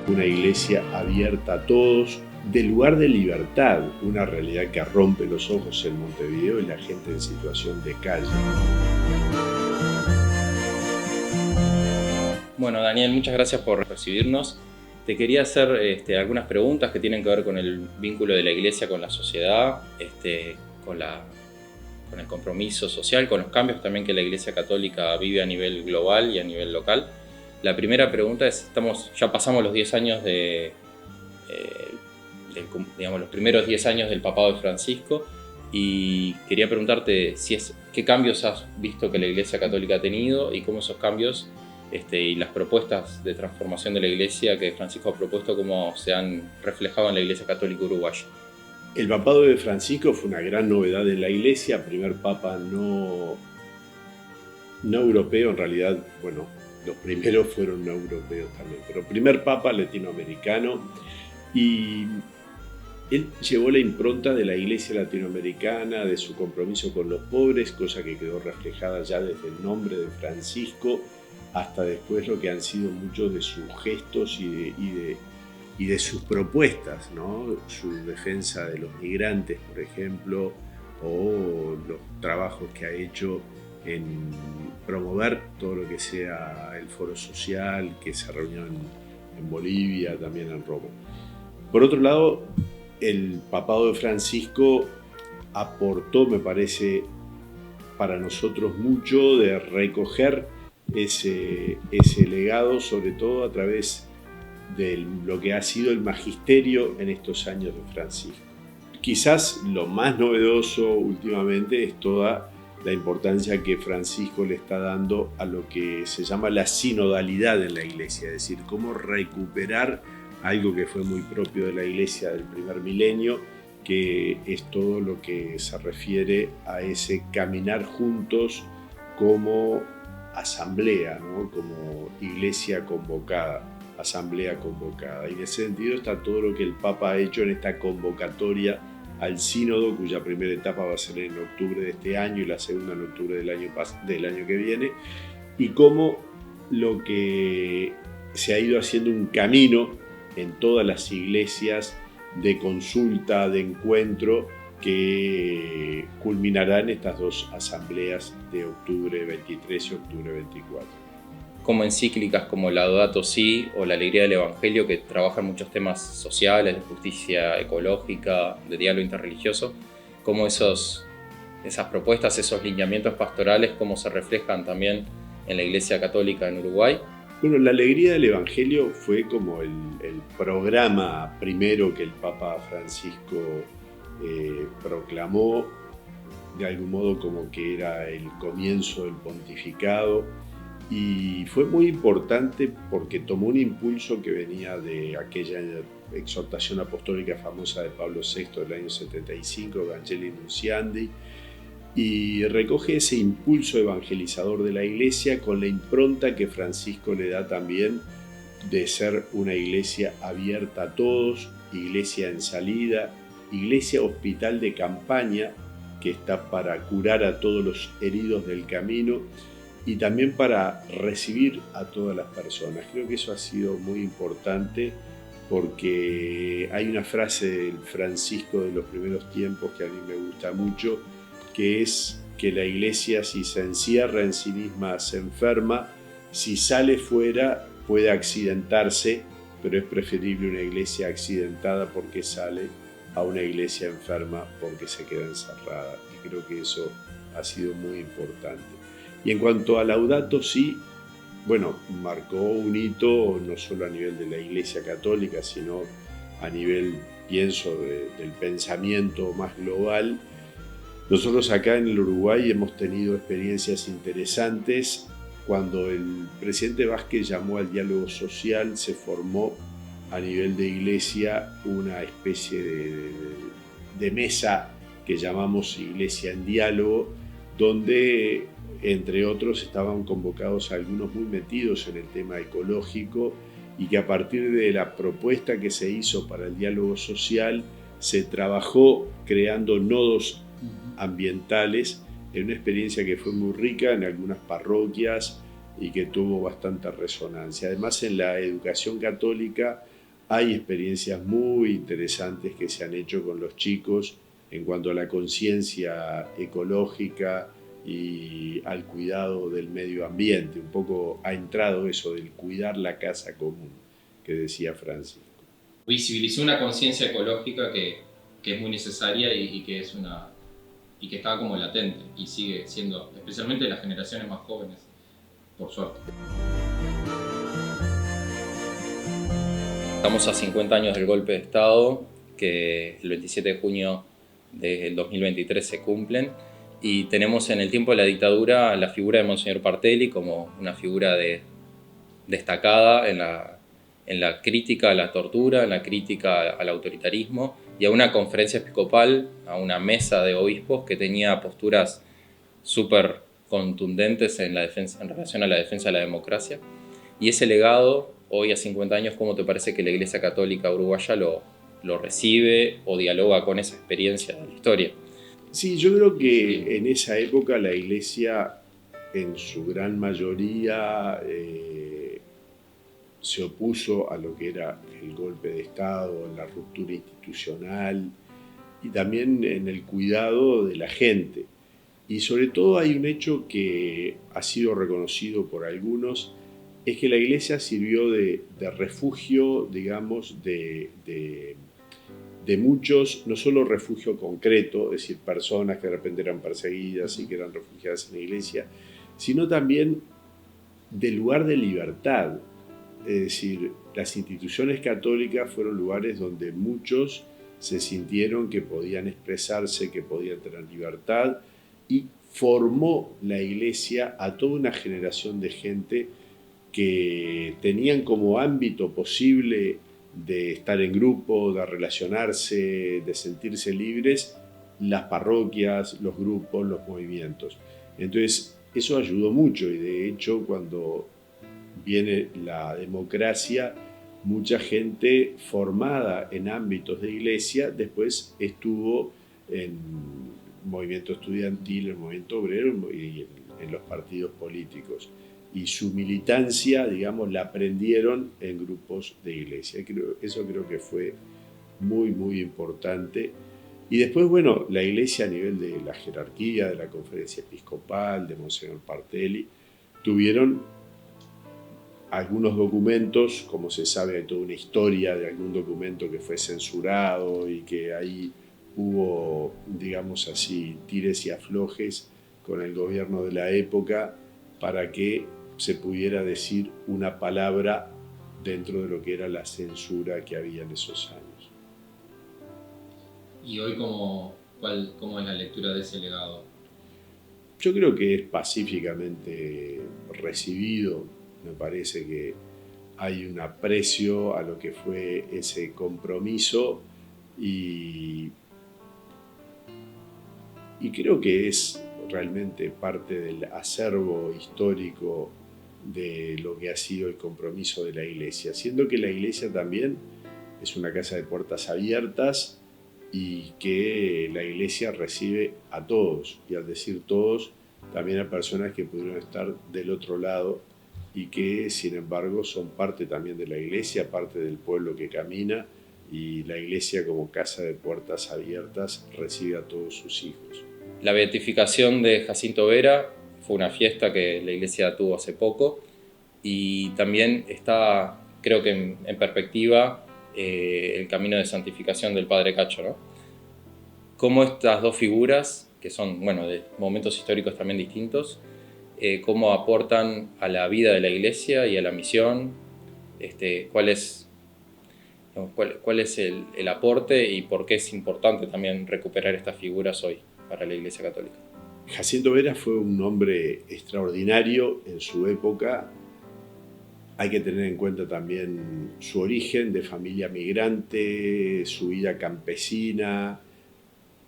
una iglesia abierta a todos, del lugar de libertad, una realidad que rompe los ojos en Montevideo y la gente en situación de calle. Bueno, Daniel, muchas gracias por recibirnos. Te quería hacer algunas preguntas que tienen que ver con el vínculo de la iglesia con la sociedad, con el compromiso social, con los cambios también que la Iglesia Católica vive a nivel global y a nivel local. La primera pregunta es, ya pasamos los 10 años los primeros 10 años del papado de Francisco, y quería preguntarte qué cambios has visto que la Iglesia Católica ha tenido y cómo esos cambios y las propuestas de transformación de la Iglesia que Francisco ha propuesto, cómo se han reflejado en la Iglesia Católica uruguaya. El papado de Francisco fue una gran novedad en la Iglesia, primer papa no europeo, en realidad, bueno, los primeros fueron no europeos también, pero primer papa latinoamericano, y él llevó la impronta de la Iglesia latinoamericana, de su compromiso con los pobres, cosa que quedó reflejada ya desde el nombre de Francisco hasta después lo que han sido muchos de sus gestos y de sus propuestas, ¿no? Su defensa de los migrantes, por ejemplo, o los trabajos que ha hecho en promover todo lo que sea el foro social que se reunió en Bolivia, también en Roma. Por otro lado, el papado de Francisco aportó, me parece, para nosotros mucho de recoger ese legado, sobre todo a través de lo que ha sido el magisterio en estos años de Francisco. Quizás lo más novedoso últimamente es toda la importancia que Francisco le está dando a lo que se llama la sinodalidad en la Iglesia, es decir, cómo recuperar algo que fue muy propio de la Iglesia del primer milenio, que es todo lo que se refiere a ese caminar juntos como asamblea, ¿no? Como iglesia convocada, asamblea convocada. Y en ese sentido está todo lo que el Papa ha hecho en esta convocatoria al sínodo, cuya primera etapa va a ser en octubre de este año y la segunda en octubre del año que viene, y cómo lo que se ha ido haciendo un camino en todas las iglesias de consulta, de encuentro, que culminará en estas dos asambleas de octubre 23 y octubre 24. Como encíclicas como Laudato Si o La Alegría del Evangelio, que trabajan muchos temas sociales, de justicia ecológica, de diálogo interreligioso, cómo esas propuestas, esos lineamientos pastorales, cómo se reflejan también en la Iglesia Católica en Uruguay. Bueno, La Alegría del Evangelio fue como el programa primero que el Papa Francisco proclamó, de algún modo como que era el comienzo del pontificado, y fue muy importante porque tomó un impulso que venía de aquella exhortación apostólica famosa de Pablo VI del año 75, Evangelii Nunciandi, y recoge ese impulso evangelizador de la Iglesia con la impronta que Francisco le da también de ser una iglesia abierta a todos, iglesia en salida, iglesia hospital de campaña que está para curar a todos los heridos del camino y también para recibir a todas las personas. Creo que eso ha sido muy importante porque hay una frase del Francisco de los primeros tiempos que a mí me gusta mucho, que es que la iglesia, si se encierra en sí misma, se enferma, si sale fuera puede accidentarse, pero es preferible una iglesia accidentada porque sale a una iglesia enferma porque se queda encerrada. Y creo que eso ha sido muy importante. Y en cuanto a Laudato Si, bueno, marcó un hito no solo a nivel de la Iglesia Católica, sino a nivel, pienso, del pensamiento más global. Nosotros acá en el Uruguay hemos tenido experiencias interesantes. Cuando el presidente Vázquez llamó al diálogo social, se formó a nivel de iglesia una especie de mesa que llamamos Iglesia en Diálogo, donde entre otros estaban convocados algunos muy metidos en el tema ecológico y que a partir de la propuesta que se hizo para el diálogo social se trabajó creando nodos ambientales en una experiencia que fue muy rica en algunas parroquias y que tuvo bastante resonancia. Además, en la educación católica Hay experiencias muy interesantes que se han hecho con los chicos en cuanto a la conciencia ecológica y al cuidado del medio ambiente. Un poco ha entrado eso del cuidar la casa común que decía Francisco. Visibilizó una conciencia ecológica que es muy necesaria y que es y que estaba como latente y sigue siendo, especialmente las generaciones más jóvenes, por suerte. Estamos a 50 años del golpe de Estado, que el 27 de junio del 2023 se cumplen, y tenemos en el tiempo de la dictadura la figura de Monseñor Partelli como una figura destacada en la crítica a la tortura, en la crítica al autoritarismo, y a una conferencia episcopal, a una mesa de obispos que tenía posturas súper contundentes en relación a la defensa de la democracia. Y ese legado, hoy a 50 años, ¿cómo te parece que la Iglesia Católica Uruguaya lo recibe o dialoga con esa experiencia de la historia? Sí, yo creo que en esa época la Iglesia, en su gran mayoría, se opuso a lo que era el golpe de Estado, la ruptura institucional y también en el cuidado de la gente. Y sobre todo hay un hecho que ha sido reconocido por algunos, es que la Iglesia sirvió de refugio, digamos, de muchos, no solo refugio concreto, es decir, personas que de repente eran perseguidas y que eran refugiadas en la Iglesia, sino también de lugar de libertad. Es decir, las instituciones católicas fueron lugares donde muchos se sintieron que podían expresarse, que podían tener libertad, y formó la Iglesia a toda una generación de gente que tenían como ámbito posible de estar en grupo, de relacionarse, de sentirse libres, las parroquias, los grupos, los movimientos. Entonces, eso ayudó mucho y de hecho cuando viene la democracia, mucha gente formada en ámbitos de iglesia después estuvo en movimiento estudiantil, en movimiento obrero y en los partidos políticos. Y su militancia, digamos, la aprendieron en grupos de iglesia. Eso creo que fue muy, muy importante. Y después, bueno, la iglesia a nivel de la jerarquía, de la conferencia episcopal, de Monseñor Partelli, tuvieron algunos documentos, como se sabe, hay toda una historia de algún documento que fue censurado y que ahí hubo, digamos así, tires y aflojes con el gobierno de la época para que se pudiera decir una palabra dentro de lo que era la censura que había en esos años. ¿Y hoy cómo es la lectura de ese legado? Yo creo que es pacíficamente recibido. Me parece que hay un aprecio a lo que fue ese compromiso y creo que es realmente parte del acervo histórico de lo que ha sido el compromiso de la Iglesia, siendo que la Iglesia también es una casa de puertas abiertas y que la Iglesia recibe a todos, y al decir todos, también a personas que pudieron estar del otro lado y que sin embargo son parte también de la Iglesia, parte del pueblo que camina, y la Iglesia como casa de puertas abiertas recibe a todos sus hijos. La beatificación de Jacinto Vera fue una fiesta que la Iglesia tuvo hace poco y también está, creo que en perspectiva, el camino de santificación del Padre Cacho, ¿no? Cómo estas dos figuras, que son, bueno, de momentos históricos también distintos, cómo aportan a la vida de la Iglesia y a la misión, cuál es el aporte y por qué es importante también recuperar estas figuras hoy para la Iglesia Católica. Jacinto Vera fue un hombre extraordinario en su época. Hay que tener en cuenta también su origen de familia migrante, su vida campesina,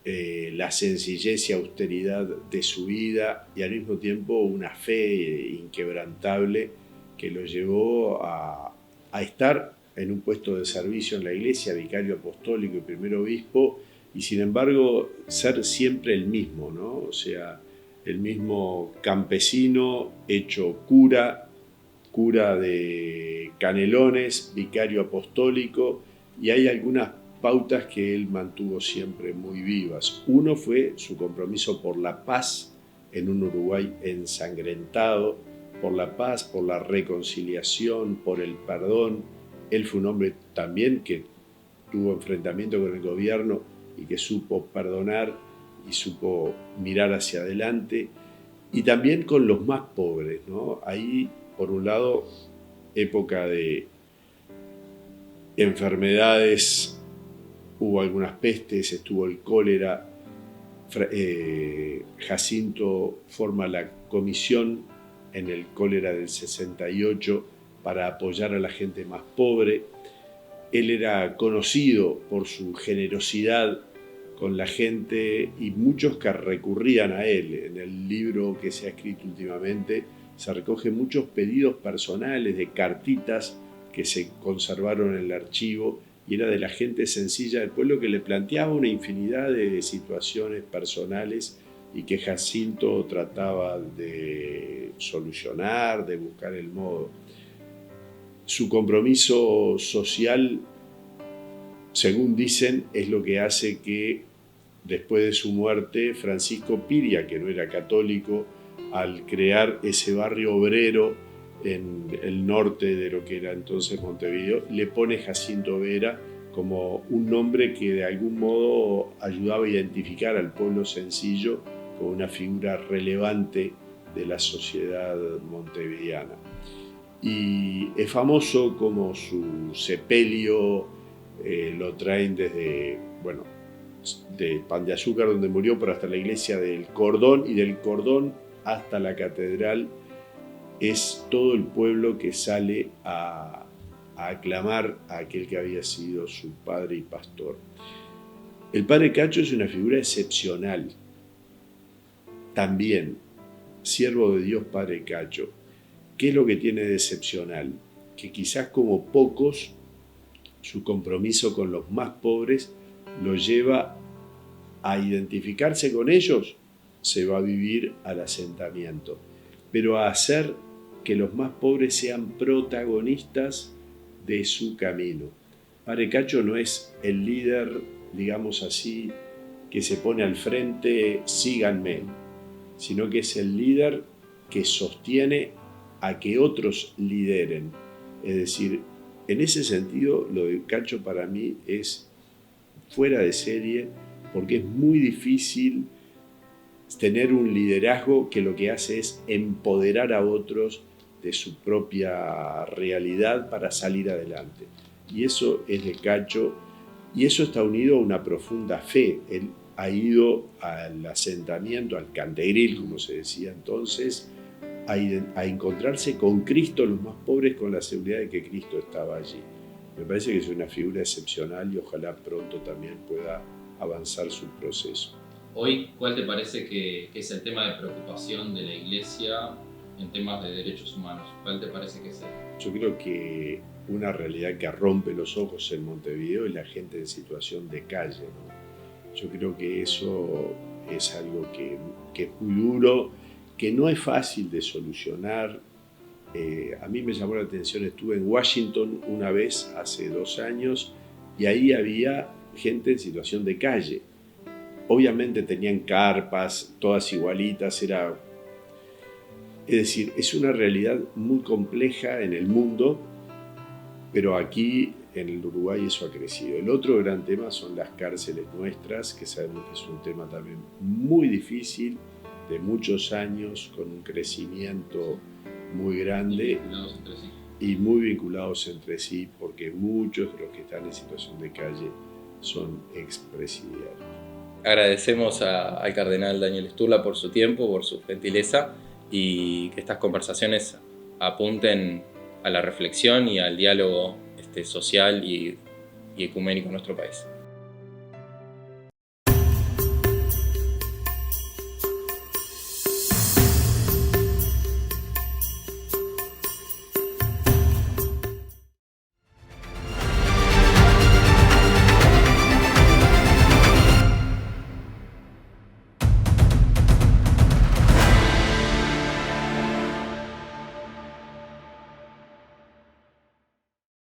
la sencillez y austeridad de su vida y al mismo tiempo una fe inquebrantable que lo llevó a estar en un puesto de servicio en la iglesia, vicario apostólico y primer obispo, y sin embargo ser siempre el mismo, ¿no? O sea, el mismo campesino hecho cura de Canelones, vicario apostólico, y hay algunas pautas que él mantuvo siempre muy vivas. Uno fue su compromiso por la paz en un Uruguay ensangrentado, por la paz, por la reconciliación, por el perdón. Él fue un hombre también que tuvo enfrentamiento con el gobierno y que supo perdonar y supo mirar hacia adelante. Y también con los más pobres, ¿no? Ahí, por un lado, época de enfermedades, hubo algunas pestes, estuvo el cólera. Jacinto forma la comisión en el cólera del 68 para apoyar a la gente más pobre. Él era conocido por su generosidad con la gente y muchos que recurrían a él. En el libro que se ha escrito últimamente se recogen muchos pedidos personales de cartitas que se conservaron en el archivo, y era de la gente sencilla del pueblo que le planteaba una infinidad de situaciones personales y que Jacinto trataba de solucionar, de buscar el modo. Su compromiso social, según dicen, es lo que hace que después de su muerte Francisco Piria, que no era católico, al crear ese barrio obrero en el norte de lo que era entonces Montevideo, le pone Jacinto Vera como un nombre que de algún modo ayudaba a identificar al pueblo sencillo como una figura relevante de la sociedad montevideana. Y es famoso como su sepelio lo traen desde, bueno, de Pan de Azúcar, donde murió, pero hasta la iglesia del Cordón, y del Cordón hasta la catedral es todo el pueblo que sale a aclamar a aquel que había sido su padre y pastor. El padre Cacho es una figura excepcional. También, siervo de Dios, padre Cacho. ¿Qué es lo que tiene de excepcional? Que quizás como pocos, su compromiso con los más pobres lo lleva a identificarse con ellos, se va a vivir al asentamiento, pero a hacer que los más pobres sean protagonistas de su camino. Padre Cacho no es el líder, digamos así, que se pone al frente, síganme, sino que es el líder que sostiene a que otros lideren. Es decir, en ese sentido, lo de Cacho para mí es fuera de serie, porque es muy difícil tener un liderazgo que lo que hace es empoderar a otros de su propia realidad para salir adelante. Y eso es de Cacho, y eso está unido a una profunda fe. Él ha ido al asentamiento, al Cantegril, como se decía entonces, a encontrarse con Cristo, los más pobres, con la seguridad de que Cristo estaba allí. Me parece que es una figura excepcional y ojalá pronto también pueda avanzar su proceso. Hoy, ¿cuál te parece que es el tema de preocupación de la Iglesia en temas de derechos humanos? ¿Cuál te parece que es el? Yo creo que una realidad que rompe los ojos en Montevideo es la gente en situación de calle, ¿no? Yo creo que eso es algo que es muy duro, que no es fácil de solucionar. A mí me llamó la atención, estuve en Washington una vez hace 2 años y ahí había gente en situación de calle. Obviamente tenían carpas, todas igualitas, es decir, es una realidad muy compleja en el mundo, pero aquí en el Uruguay eso ha crecido. El otro gran tema son las cárceles nuestras, que sabemos que es un tema también muy difícil, de muchos años, con un crecimiento muy grande y muy vinculados entre sí, porque muchos de los que están en situación de calle son expresidiarios. Agradecemos al cardenal Daniel Sturla por su tiempo, por su gentileza, y que estas conversaciones apunten a la reflexión y al diálogo social y ecuménico en nuestro país.